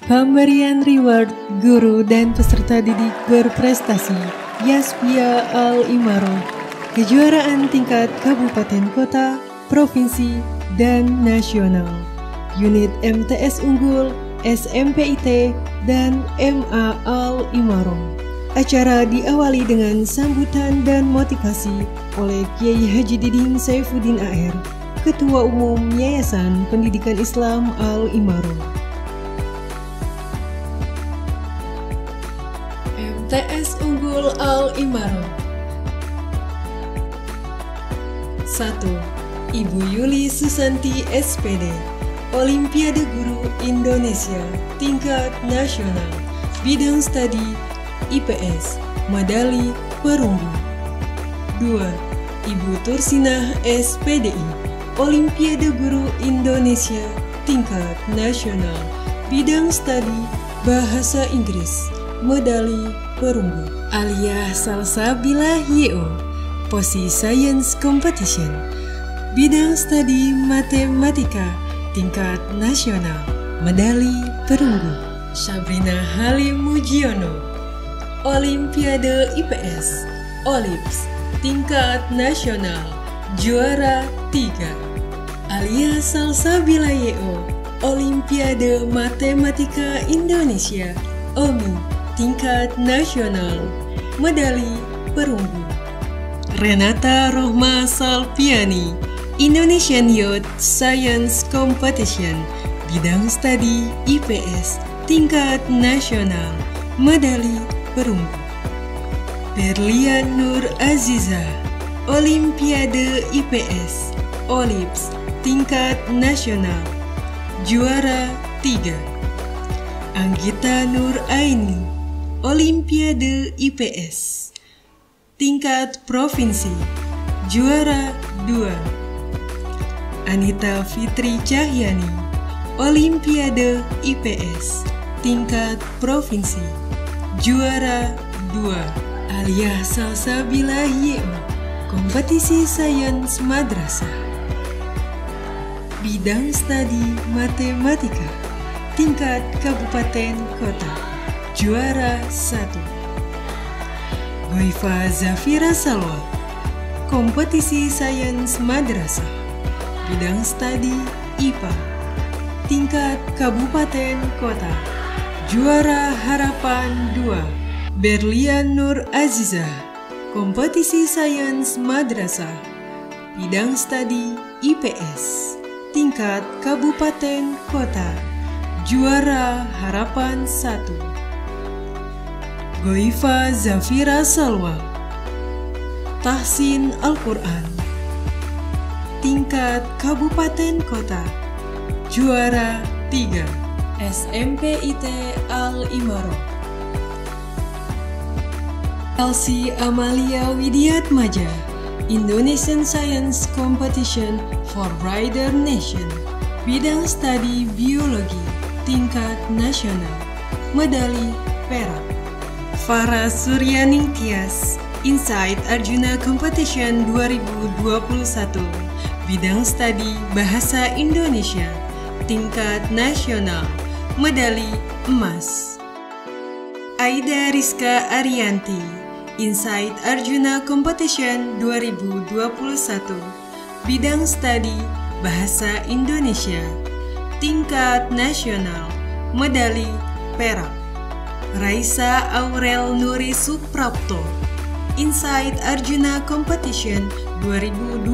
Pemberian reward guru dan peserta didik berprestasi Yasvia Al-Imaroh, kejuaraan tingkat kabupaten kota, provinsi, dan nasional. Unit MTS Unggul, SMPIT, dan MA Al-Imaroh. Acara diawali dengan sambutan dan motivasi oleh Kiai Haji Diding Saifuddin AR, Ketua Umum Yayasan Pendidikan Islam Al-Imaroh. MTS Unggul Al-Imaroh. 1. Ibu Yuli Susanti SPD, Olimpiade Guru Indonesia tingkat nasional, bidang studi IPS, medali perunggu. 2. Ibu Tursinah SPDI, Olimpiade Guru Indonesia tingkat nasional, bidang studi bahasa Inggris, medali perunggu. Alia Salsabila YO, POSI Science Competition, bidang studi matematika tingkat nasional, medali perunggu. Sabrina Halim Mujiono, Olimpiade IPS, OLIPS, tingkat nasional, juara 3. Alia Salsabila YO, Olimpiade Matematika Indonesia, OMI, tingkat nasional, medali perunggu. Renata Rohma Salpiani, Indonesian Youth Science Competition, bidang studi IPS, tingkat nasional, medali perunggu. Berlian Nur Aziza, Olimpiade IPS, OLIPS, tingkat nasional, juara 3. Anggita Nur Aini, Olimpiade IPS, tingkat provinsi, juara 2. Anita Fitri Cahyani, Olimpiade IPS, tingkat provinsi, juara 2. Alia Salsabila YO, kompetisi sains madrasah, bidang studi matematika, tingkat kabupaten kota, juara 1. Goifa Zafira Salwa, kompetisi sains madrasah, bidang studi IPA, tingkat kabupaten kota, juara harapan 2. Berlian Nur Aziza, kompetisi sains madrasah, bidang studi IPS, tingkat kabupaten kota, juara harapan 1. Goifa Zafira Salwa, tahsin Al-Quran, tingkat kabupaten kota, juara 3. SMPIT Al-Imaroh. Elsie Amalia Widiatmaja, Indonesian Science Competition for Brighter Nation, bidang studi biologi, tingkat nasional, medali perak. Farah Suryaning Tias, Insight Arjuna Competition 2021, bidang studi bahasa Indonesia, tingkat nasional, medali emas. Aida Rizka Arianti, Insight Arjuna Competition 2021, bidang studi bahasa Indonesia, tingkat nasional, medali perak. Raisa Aurel Nuri Suprapto, Insight Arjuna Competition 2021,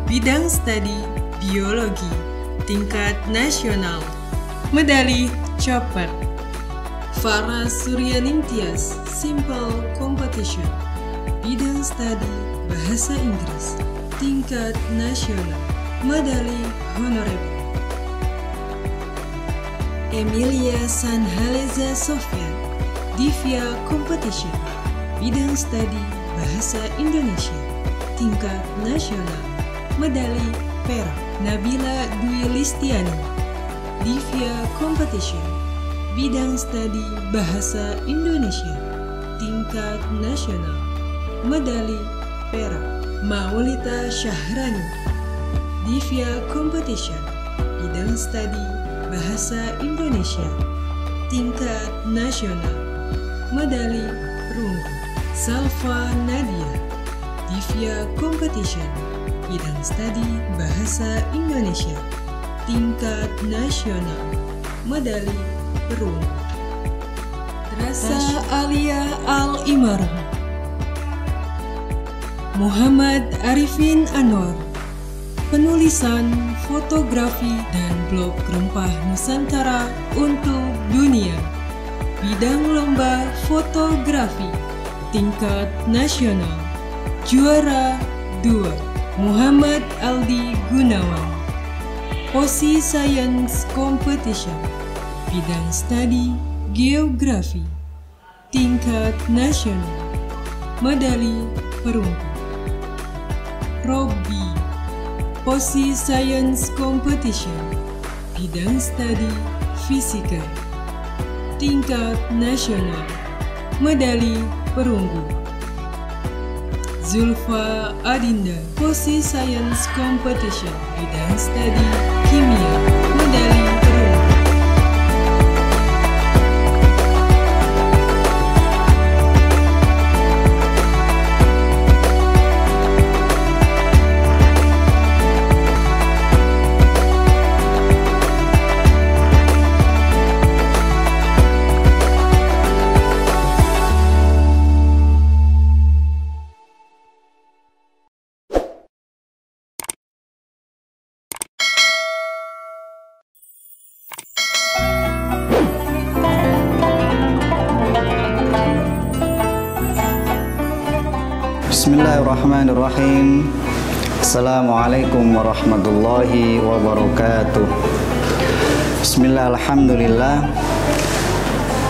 bidang studi biologi, tingkat nasional, medali chopper. Farah Suryaning Tias, Simple Competition, bidang studi bahasa Inggris, tingkat nasional, medali honorable. Emilia Sanhaleza Sofyan, Divya Competition, bidang studi bahasa Indonesia, tingkat nasional, medali perak. Nabila Dwi Listiani, Divya Competition, bidang studi bahasa Indonesia, tingkat nasional, medali perak. Maulita Syahrani, Divya Competition, bidang studi Bahasa Indonesia tingkat nasional, medali perunggu. Salva Nadia, Divya Competition, bidang studi Bahasa Indonesia tingkat nasional, medali perunggu. Rasa Alia Al-Imarhum, Muhammad Arifin Anwar, penulisan, fotografi, dan blog Rempah Nusantara untuk dunia, bidang lomba fotografi tingkat nasional, juara 2, Muhammad Aldi Gunawan, Posi Science Competition, bidang studi geografi tingkat nasional, medali perunggu. Robby, Posi Science Competition, bidang studi fisika tingkat nasional, medali perunggu. Zulfa Adinda, Posi Science Competition, bidang studi kimia, medali perunggu. Bismillahirrahmanirrahim. Assalamualaikum warahmatullahi wabarakatuh. Bismillah, alhamdulillah.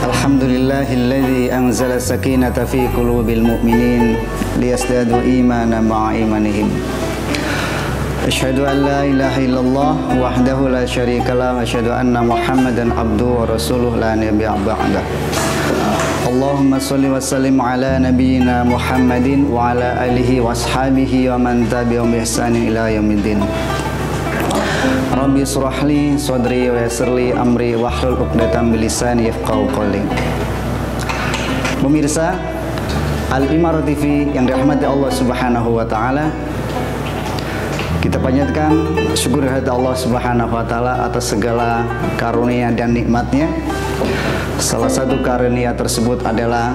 Alhamdulillahilladzi anzala sakinata fi qulubil mu'minin liyazdadu imanan ma'a imanihim. Asyhadu an la ilaha illallah wahdahu la syarikalah wa asyhadu anna Muhammadan abduhu wa rasuluh la nabiyya ba'dah. Allahumma salli wa sallim ala nabiyyina Muhammadin wa ala alihi wa ashabihi wa man tabi'ahum bi ihsanin ila yaumiddin. Rabbi israh li sadri wa yassir li amri wahlul 'uqdatam min lisani yafqahu qawli. Pemirsa Al-Imarah TV yang dirahmati Allah Subhanahu wa taala, kita panjatkan syukur kepada Allah Subhanahu wa taala atas segala karunia dan nikmatnya. Salah satu karunia tersebut adalah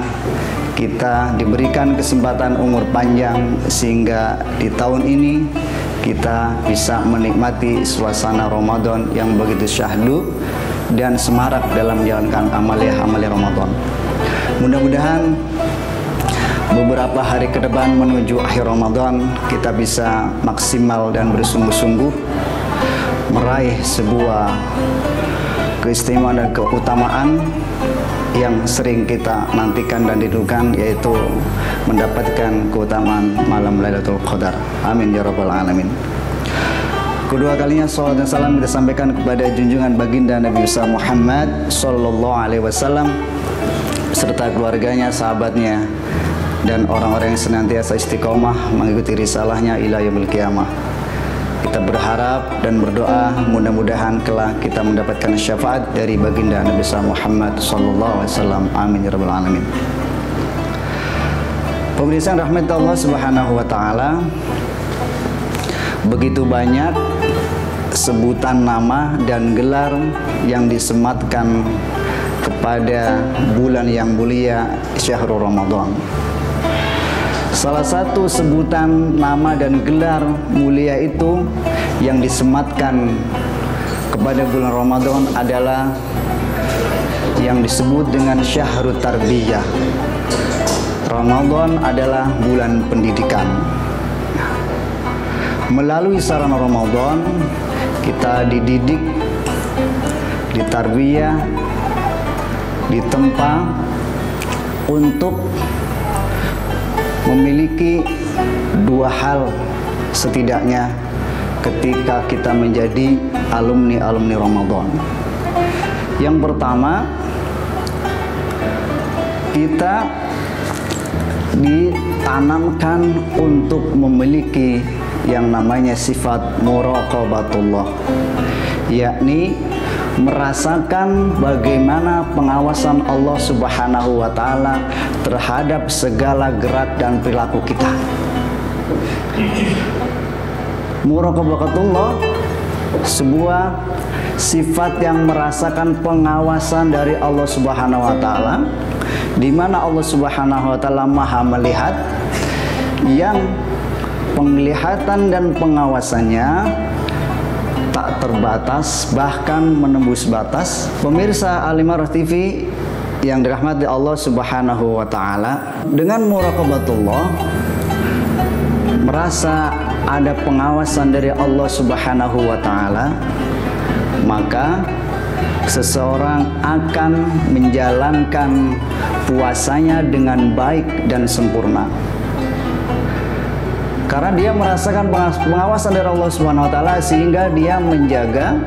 kita diberikan kesempatan umur panjang sehingga di tahun ini kita bisa menikmati suasana Ramadan yang begitu syahdu dan semarak dalam menjalankan amalia-amalia Ramadan. Mudah-mudahan beberapa hari ke depan menuju akhir Ramadan kita bisa maksimal dan bersungguh-sungguh meraih sebuah keistimewaan dan keutamaan yang sering kita nantikan dan rindukan, yaitu mendapatkan keutamaan malam Lailatul Qadar. Amin ya rabbal alamin. Kedua kalinya salawat dan salam kita sampaikan kepada junjungan baginda Nabi Muhammad sallallahu alaihi wasallam serta keluarganya, sahabatnya, dan orang-orang yang senantiasa istiqomah mengikuti risalahnya ila yaumil qiyamah. Kita berharap dan berdoa mudah-mudahan kelak kita mendapatkan syafaat dari baginda Nabi Muhammad sallallahu alaihi wasallam. Amin ya rabbal alamin. Pemirsa rahmat Allah Subhanahu wa taala, begitu banyak sebutan nama dan gelar yang disematkan kepada bulan yang mulia Syahrul Ramadan. Salah satu sebutan nama dan gelar mulia itu yang disematkan kepada bulan Ramadan adalah yang disebut dengan Syahrut Tarbiyah. Ramadan adalah bulan pendidikan. Melalui sarana Ramadan kita dididik, ditarbiyah, ditempa untuk memiliki dua hal setidaknya ketika kita menjadi alumni-alumni Ramadan. Yang pertama, kita ditanamkan untuk memiliki yang namanya sifat muraqabatullah, yakni merasakan bagaimana pengawasan Allah Subhanahu wa Ta'ala terhadap segala gerak dan perilaku kita. Muraqabatullah, sebuah sifat yang merasakan pengawasan dari Allah Subhanahu wa Ta'ala, di mana Allah Subhanahu wa Ta'ala Maha melihat, yang penglihatan dan pengawasannya tak terbatas, bahkan menembus batas. Pemirsa Al-Imarah TV yang dirahmati Allah Subhanahu wa Ta'ala, dengan muraqabatullah, merasa ada pengawasan dari Allah Subhanahu wa Ta'ala, maka seseorang akan menjalankan puasanya dengan baik dan sempurna. Karena dia merasakan pengawasan dari Allah Subhanahu wa Ta'ala, sehingga dia menjaga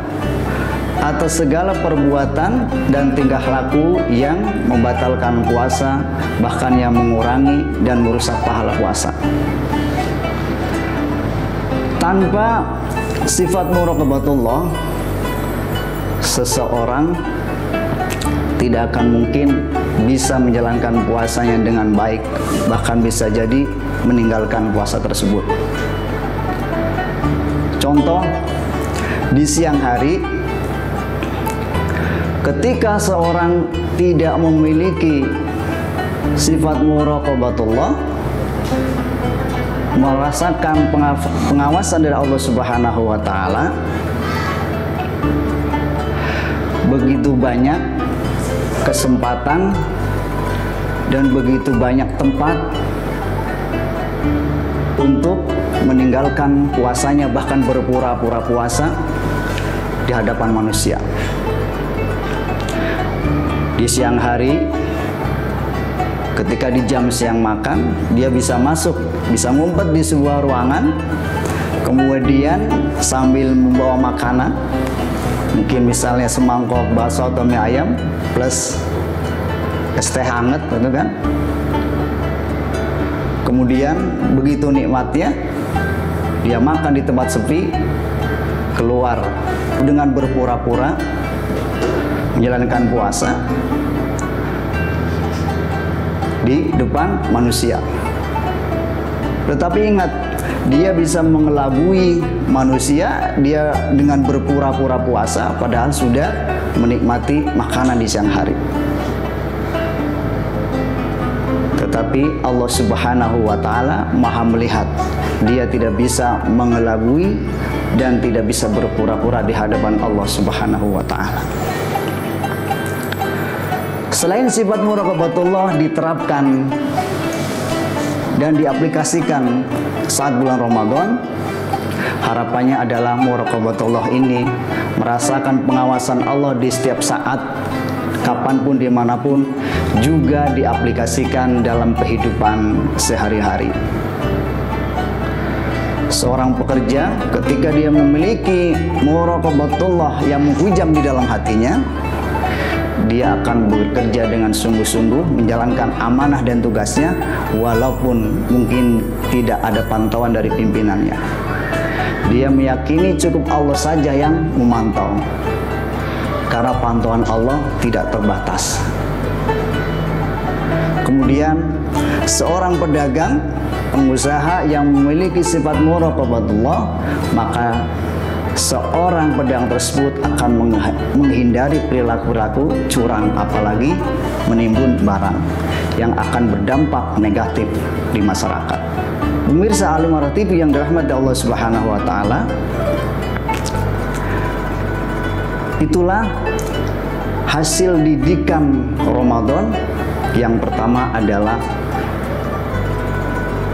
atas segala perbuatan dan tingkah laku yang membatalkan puasa, bahkan yang mengurangi dan merusak pahala puasa. Tanpa sifat muraqabatullah, seseorang tidak akan mungkin bisa menjalankan puasanya dengan baik, bahkan bisa jadi meninggalkan puasa tersebut. Contoh, di siang hari, ketika seorang tidak memiliki sifat muraqabatullah, merasakan pengawasan dari Allah Subhanahu wa Ta'ala, begitu banyak kesempatan dan begitu banyak tempat untuk meninggalkan puasanya, bahkan berpura-pura puasa di hadapan manusia. Di siang hari, ketika di jam siang makan, dia bisa masuk, bisa ngumpet di sebuah ruangan, kemudian sambil membawa makanan, mungkin misalnya semangkok bakso atau mie ayam plus es teh hangat, gitu kan. Kemudian begitu nikmatnya, dia makan di tempat sepi, keluar dengan berpura-pura menjalankan puasa di depan manusia. Tetapi ingat, dia bisa mengelabui manusia, dia dengan berpura-pura puasa padahal sudah menikmati makanan di siang hari. Tetapi Allah Subhanahu wa Ta'ala Maha melihat, dia tidak bisa mengelabui dan tidak bisa berpura-pura di hadapan Allah Subhanahu wa Ta'ala. Selain sifat muraqabatullah diterapkan dan diaplikasikan saat bulan Ramadan, harapannya adalah muraqabatullah ini merasakan pengawasan Allah di setiap saat, kapanpun, dimanapun, juga diaplikasikan dalam kehidupan sehari-hari. Seorang pekerja ketika dia memiliki muraqabatullah yang menghujam di dalam hatinya, dia akan bekerja dengan sungguh-sungguh menjalankan amanah dan tugasnya, walaupun mungkin tidak ada pantauan dari pimpinannya. Dia meyakini cukup Allah saja yang memantau, karena pantauan Allah tidak terbatas. Kemudian seorang pedagang, pengusaha yang memiliki sifat muraqabatullah, maka seorang pedagang tersebut akan menghindari perilaku-perilaku curang, apalagi menimbun barang yang akan berdampak negatif di masyarakat. Pemirsa Al-Imarah TV yang dirahmati Allah Subhanahu wa Ta'ala, itulah hasil didikan Ramadan. Yang pertama adalah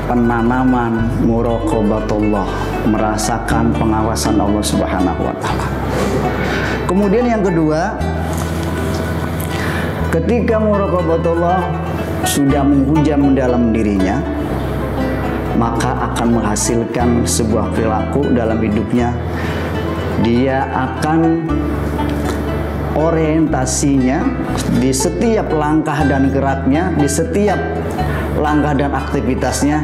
penanaman muraqabatullah, merasakan pengawasan Allah Subhanahu wa Ta'ala. Kemudian yang kedua, ketika muraqabatullah sudah menghujam dalam dirinya, maka akan menghasilkan sebuah perilaku dalam hidupnya. Dia akan orientasinya di setiap langkah dan geraknya, di setiap langkah dan aktivitasnya,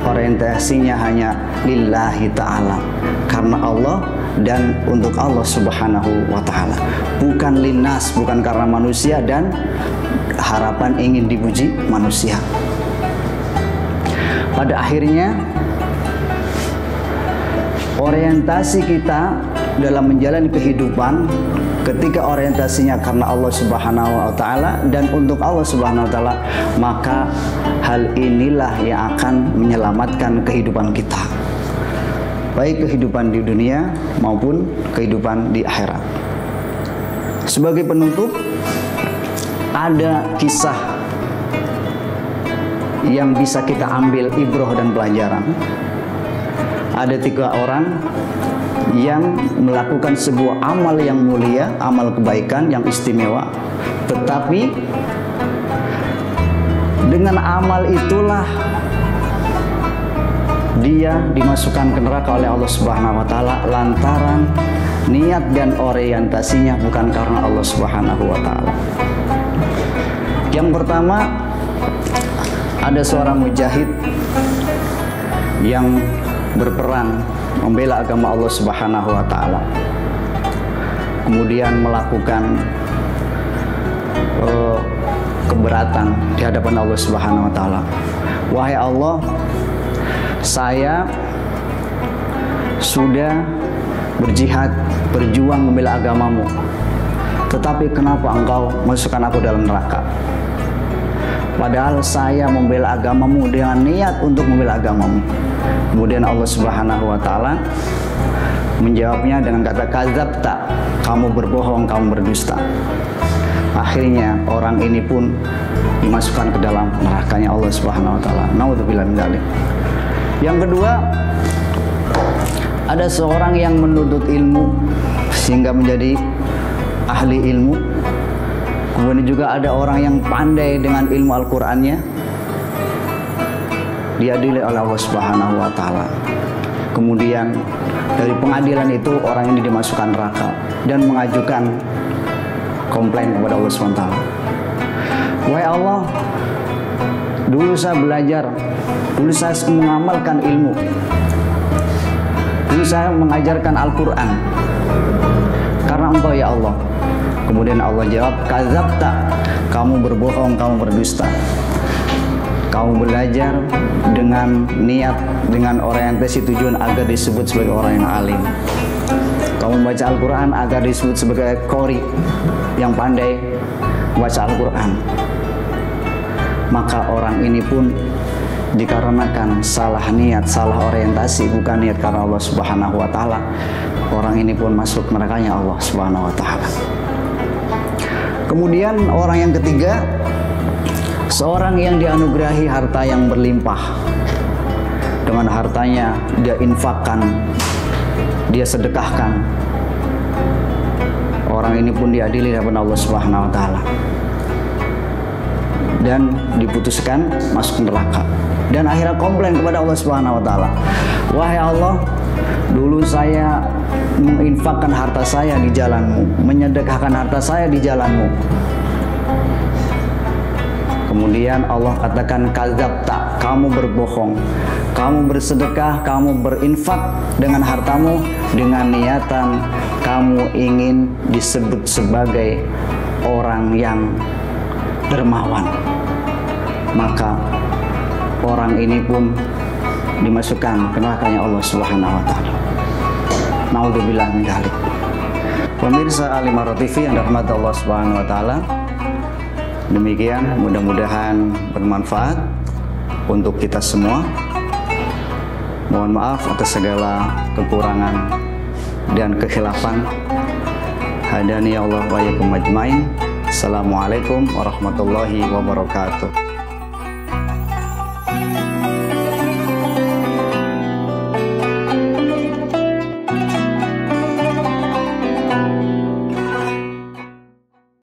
orientasinya hanya lillahi ta'ala, karena Allah dan untuk Allah Subhanahu wa taala. Bukan linnas, bukan karena manusia dan harapan ingin dipuji manusia. Pada akhirnya orientasi kita dalam menjalani kehidupan, ketika orientasinya karena Allah Subhanahu wa taala dan untuk Allah Subhanahu wa taala, maka hal inilah yang akan menyelamatkan kehidupan kita, baik kehidupan di dunia maupun kehidupan di akhirat. Sebagai penutup, ada kisah yang bisa kita ambil ibrah dan pelajaran. Ada 3 orang yang melakukan sebuah amal yang mulia, amal kebaikan yang istimewa, tetapi dengan amal itulah dia dimasukkan ke neraka oleh Allah Subhanahu wa taala lantaran niat dan orientasinya bukan karena Allah Subhanahu wa taala. Yang pertama, ada seorang mujahid yang berperang membela agama Allah Subhanahu wa taala. Kemudian melakukan keberatan di hadapan Allah Subhanahu wa taala. Wahai Allah, saya sudah berjihad, berjuang membela agamamu, tetapi kenapa engkau masukkan aku dalam neraka? Padahal saya membela agamamu dengan niat untuk membela agamamu. Kemudian Allah Subhanahu wa taala menjawabnya dengan kata kadzabta, kamu berbohong, kamu berdusta. Akhirnya orang ini pun dimasukkan ke dalam nerakanya Allah Subhanahu wa taala. Naudzubillah min dzalik. Yang kedua, ada seorang yang menuntut ilmu sehingga menjadi ahli ilmu. Kemudian juga ada orang yang pandai dengan ilmu Al-Qur'annya, diadili oleh Allah Subhanahu wa taala. Kemudian dari pengadilan itu orang ini dimasukkan neraka dan mengajukan komplain kepada Allah Subhanahu wa taala. Wahai Allah, dulu saya belajar, dulu saya mengamalkan ilmu, dulu saya mengajarkan Al-Qur'an karena Engkau ya Allah. Kemudian Allah jawab, kadzabta, kamu berbohong, kamu berdusta. Kamu belajar dengan niat, dengan orientasi tujuan agar disebut sebagai orang yang alim. Kamu baca Al-Quran agar disebut sebagai qori, yang pandai baca Al-Quran. Maka orang ini pun dikarenakan salah niat, salah orientasi, bukan niat karena Allah Subhanahu wa taala, orang ini pun masuk nerakanya Allah Subhanahu wa taala. Kemudian orang yang ketiga, seorang yang dianugerahi harta yang berlimpah. Dengan hartanya dia infakkan, dia sedekahkan. Orang ini pun diadili oleh Allah Subhanahu wa taala dan diputuskan masuk neraka. Dan akhirnya komplain kepada Allah Subhanahu wa taala. Wahai Allah, dulu saya menginfakkan harta saya di jalanmu, menyedekahkan harta saya di jalanmu. Kemudian Allah katakan kadzabta, kamu berbohong, kamu bersedekah, kamu berinfak dengan hartamu dengan niatan kamu ingin disebut sebagai orang yang dermawan. Maka orang ini pun dimasukkan ke nerakanya Allah Subhanahu wa taala. Naudzubillah min dzalik. Pemirsa Al-Imarah TV yang dirahmati Allah Subhanahu wa taala, demikian mudah-mudahan bermanfaat untuk kita semua. Mohon maaf atas segala kekurangan dan kekhilafan. Hadani Allah wa iyyakum ajmain. Assalamualaikum warahmatullahi wabarakatuh.